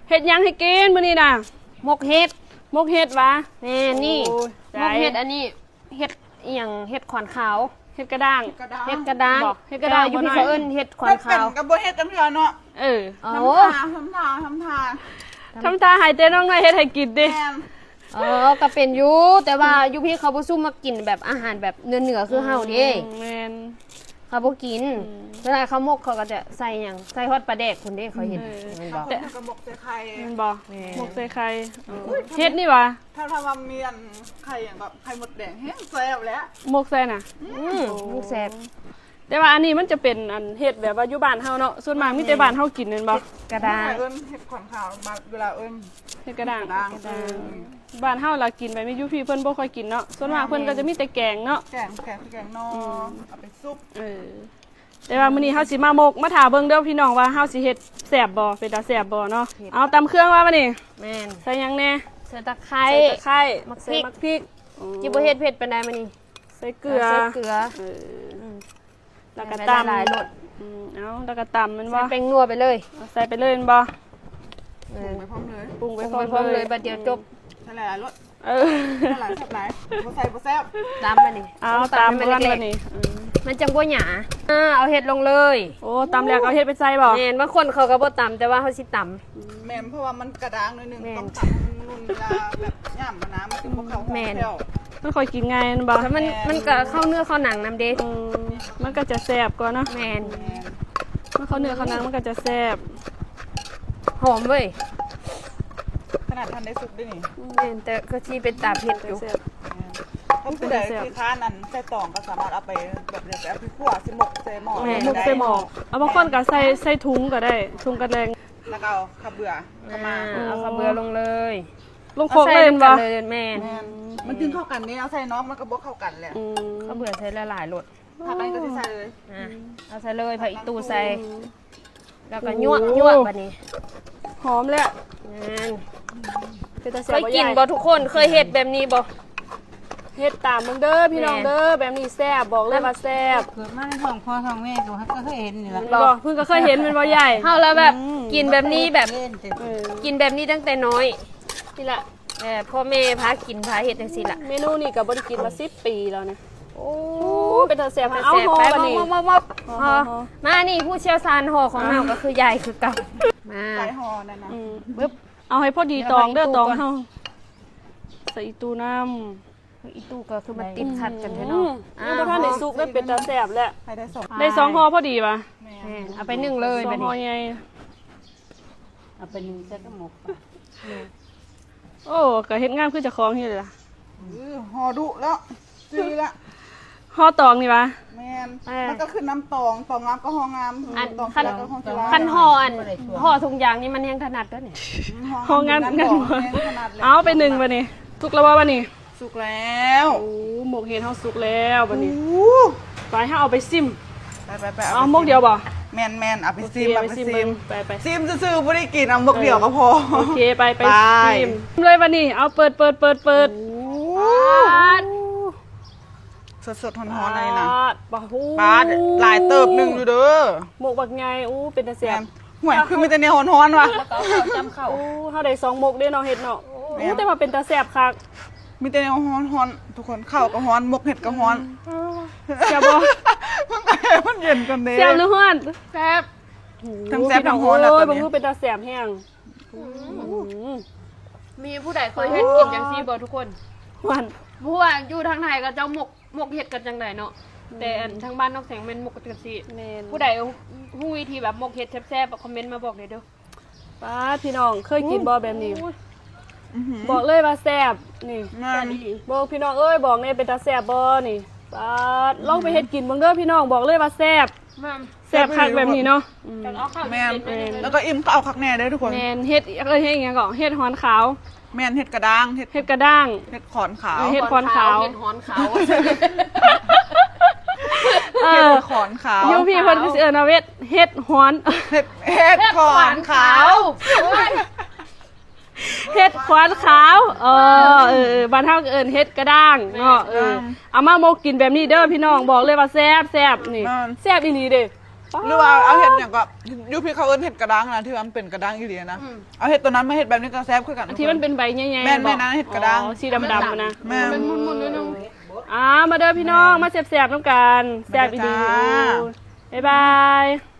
เฮ็ดยังให้กินมื้อนี้น่ะหมกเห็ดวะแม่นี่หมกเห็ดอันนี้เห็ดอีหยังเห็ดขอนขาวเฮ็ดกระด้างเห็ดกระด้างอยู่พี่เขาเอิ้นเห็ดขอนขาวกับบ่เฮ็ดกันเถอะเนาะโอ้ทำทาให้เต้น้องหน่อยเฮ็ดให้กินดิก็เป็นอยู่แต่ว่าอยู่พี่เขาบ่ซุ่มมากินแบบอาหารแบบเนื้อคือเฮาเด้แม่นเขาบ่กินเวลาเขาหมกเขาก็จะใส่หยังใส่ฮอดปลาแดกคนเด้เขาเห็นแม่นบ่แต่กระบอกใส่ไข่แม่นบ่หมกใส่ไข่เฮ็ดนี่วะถ้าว่ามีอันไข่อย่างแบบไข่มดแดงแห้งแซ่บแล้วหมกใส่น่ะลูกแซ่บแต่ว่าอันนี้มันจะเป็นอันเฮ็ดแบบว่าอยู่บ้านเฮาเนาะส่วนมากมีแต่บ้านเฮากินนั่นบ่กระด้างเอิ้นเฮ็ดขอนขาวเวลาเอิ้นเฮ็ดกระด้างบ้านเฮาล่ะกินไปมีอยู่พี่เพิ่นบ่ค่อยกินเนาะส่วนมากเพิ่นก็จะมีแต่แกงเนาะแกงนอเอาไปซุปแต่ว่ามื้อนี้เฮาสิมาหมกมาถาเบิ่งเด้อพี่น้องว่าเฮาสิเฮ็ดแซ่บบ่เป็นตาแซ่บบ่เนาะเอาตำเครื่องว่าบัดนี้แม่นใส่หยังแน่ใส่ตะไคร้มักพริกจิบ่เฮ็ดเผ็ดปานใดมื้อนี้ใส่เกลือแล้วก็ตำหลายรสเอาแล้วก็ตำมันบ่ใส่แป้งนัวไปเลยใส่ไปเลยมันบ่ปรุงไปพร้อมเลยปรุงไปพร้อมเลยบัดเดียวจบใส่หลายรสหลายแซ่บหลายบ่ใส่บ่แซ่บตำบัดนี้เอาตำมันบัดนี้มันจังบ่หยาเอาเห็ดลงเลยโอ้ตำแล้วเอาเห็ดไปใส่บ่แม่นบางคนเขาก็บ่ตำแต่ว่าเขาสิตำแม่นเพราะว่ามันกระด้างหน่อยนึงต้องตำนุ่นเวลาแบบย่ำน้ำมันถึงบ่เข้าแม่นมันค่อยกินง่ายบ่มันก็เข้าเนื้อเข้าหนังนำเด้มันก็จะแซ่บกว่าเนาะแม่นมันเข้าเนื้อเข้าหนังมันก็จะแซ่บหอมเว้ยขนาดทันได้สุกด้วยนี่แม่นแต่ก็สิเป็นตาเผ็ดอยู่ถ้าผู้ใดที่ค้านั้นใส่ตองก็สามารถเอาไปแบบเดี๋ยวเอาไปคั่วสิหมกใส่หม้อหมกใส่หม้อเอาบางคนก็ใส่ถุงก็ได้ถุงกระแดงแล้วก็เอาข้าวเบื่อเข้ามาเอาข้าวเบื่อลงเลยลงโคกเลยบ่แม่มันจึงเข้ากันเนี่ยเอาใส่น้องมันก็บ่เข้ากันแหละข้าวเบื่อใส่หลายๆรสผักอะไรก็ใส่เลยเอาใส่เลยผักอีตูใส่แล้วก็ยั่วบัดนี้หอมแล้วเคยกินบ่ทุกคนเคยเฮ็ดแบบนี้บ่เฮ็ดตามมึงเด้อพี่น้องเด้อแบบนี้แซ่บบอกเลยว่าแซ่บเกิดมาในท้องพ่อท้องแม่ก็เคยเห็นนี่ล่ะบ่เพิ่งก็เคยเห็นมันบ่ใหญ่เฮาแล้วแบบกินแบบนี้แบบกินแบบนี้ตั้งแต่น้อยนี่ล่ะพ่อแม่พากินพาเฮ็ดจังซี่ล่ะเมนูนี้ก็บ่ได้กินมา10 ปีแล้วนะโอ้เป็นตาแซ่บเอาห่อบัดนี้มานี่ผู้เชี่ยวชาญห่อของเฮาก็คือใหญ่คือเก่ามาใส่ห่อนั่นน่ะปึ๊บเอาให้พอดีตองเด้อตองเฮาใส่อีตูน้ำอีตูก็คือมันติดขัดกันแท้เนาะบ่ทันได้สุกได้เป็นตาแซ่บแล้วได้2ห่อพอดีป่ะเอาไป1เลยบัดนี้2ห่อใหญ่เอาไป1ซะก็หมกโอ้ก็เฮ็ดงามคือเจ้าของนี่เลยล่ะห่อดุแล้วซื้อละห่อตองนี่ป่ะแม่นมันก็คือน้ำตองงามก็ห่องามตองคันห่อห่อทุกอย่างนี่มันยังถนัดเด้อนี่ห่องามเอาไป1บัดนี้สุกแล้วบ่บัดนี้สุกแล้วโอ้หมกเห็ดเฮาสุกแล้วบัดนี้ไปเฮาเอาไปซิมไปเอาหมกเดียวบ่แม่นเอาไปซิมไปซิมไปซิมซื่อๆบ่ได้กินเอาหมกเดียวก็พอโอเคไปซิมเลยบัดนี้เอาเปิดสดๆร้อนๆเลยนะปาดหลายเติบนึงอยู่เด้อหมกบักใหญ่อู้เป็นตาแซ่บห่วยคือมีแต่แนวร้อนๆว่ะแล้วก็จำเข้าเฮาได้2หมกเด้อเนาะเฮ็ดเนาะแต่ว่าเป็นตาแซ่บคักมีแต่แนวร้อนๆทุกคนข้าวก็ร้อนหมกเห็ดก็ร้อนแซ่บบ่มันเย็นกันเด้แซ่บหรือร้อนแซ่บทั้งแซ่บทั้งร้อนแล้วตอนนี้บ่เป็นตาแซ่บแฮงมีผู้ใดเคยเฮ็ดกินจังซี่บ่ทุกคนวันผู้ว่าอยู่ทางไทยก็เจ้าหมกเฮ็ดกันจังไดเนาะแต่ทางบ้านนอกแสงแม่นหมกกันซี่ผู้ใดฮู้วิธีแบบหมกเฮ็ดแซ่บๆคอมเมนต์มาบอกเลยเด้อป้าพี่น้องเคยกินบ่แบบนี้บอกเลยว่าแซ่บนี่บอกพี่น้องเอ้ยบอกเนี่ยเป็นตาแซ่บบ่นี่ป้าลองไปเฮ็ดกินเบิ่งเด้อพี่น้องบอกเลยว่าแซ่บแซ่บคักแบบนี้เนาะแม่นแล้วก็อิ่มก็เอาคักแน่เด้อทุกคนแม่นเฮ็ดเฮ็ดอีหยังก่อนเฮ็ดหอนขาวแม่นเฮ็ดกระด้างเฮ็ดกระด้างเฮ็ดขอนขาวเฮ็ดขอนขาวเฮ็ดหอนขาวขอนขาวอยู่พี่เพิ่นก็สิเอิ้นว่าเฮ็ดหอนเฮ็ดขอนขาวเฮ็ดขวานขาวบ้านเฮาก็เอิ้นเฮ็ดกระด้างเนาะเอามาโมกินแบบนี้เด้อพี่น้องบอกเลยว่าแซ่บนี่แซ่บอีหลีเด้ หรือว่าเอาเห็ดอย่างก็ยูพี่เขาเอิ้นเห็ดกระด้างนะที่มันเป็นกระด้างอีหลีนะเอาเห็ดตัวนั้นมาเห็ดแบบนี้ก็แซ่บคือกัน ที่มันเป็นใบใหญ่ๆ แม่น บอก นะเห็ดกระด้าง อ๋อสีดำๆนะ แม่ เป็นมุนๆด้วยนึง มาเด้อพี่น้องมาแซ่บๆน้ำกันแซ่บอีดี มาเด้อจ้า บ๊ายบาย